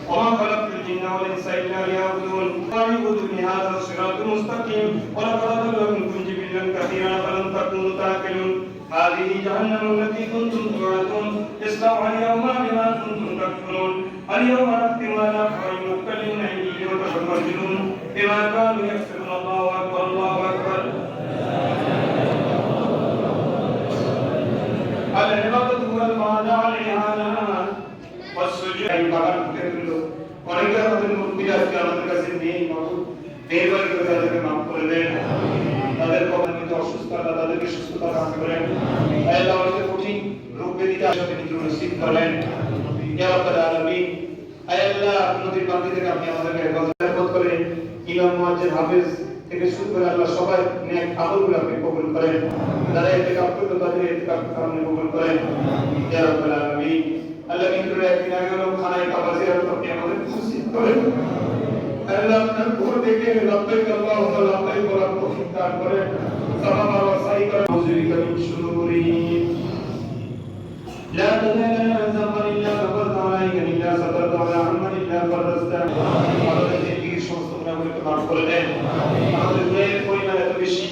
وما خلقت الجن والإنس إلا ليعبدون واعبدوا هذا الصراط المستقيم ولقد أضل منكم جبلا كثيرا فلم تكونوا تعقلون هذه جهنم التي كنتم توعدون اصلوها اليوم بما كنتم تكفرون اليوم نختم على أفواههم وتكلمنا أيديهم وتشهد أرجلهم بما كانوا يكسبون الله أكبر الله أكبر العبادة والمال والإعانة والسجود অনেকে আমাদের মুরব্বীরা আজকে আমাদের কাছে নেই মেহরবানি করে তাদেরকে মাফ করে দেন তাদের কবরকে অসুস্থ আল্লাহ তাদেরকে সুস্থতা দান করেন আল্লাহ আমাদের কঠিন রোগ ব্যাধিতে আসাতে নিজে নসিব করেন ইয়া রাব্বাল আলামিন আল্লাহ নদীর বাঁধ থেকে আপনি আমাদেরকে হেফাজত করে ইমাম মুয়াজ্জিন হাফেজ থেকে শুরু করে আল্লাহ সবাই নেক আমলগুলো আপনি কবুল করেন যারা ইতিকাফ করতে তাদের ইতিকাফ আপনি কবুল করেন ইয়া রাব্বাল আলামিন আল্লাহ মিন্টুরে একদিন আগে হলো খানায় কাবা জিয়ারত আপনি আমাদের খুশি করেন আল্লাহ আপনার ঘর দেখে লব্বাইক আল্লাহুম্মা লব্বাইক বলার তৌফিক দান করেন সালাম আর ওয়াসাই করেন মুজিবিকা মিন শুরুরি لا تدع لنا ذنبا إلا غفرته ولا إثما إلا سترته ولا هما إلا فرجته আমাদের জিন্দেগীর সমস্ত গুনাহগুলোকে মাফ করে দেন আমাদের গুনাহের পরিমাণ এত বেশি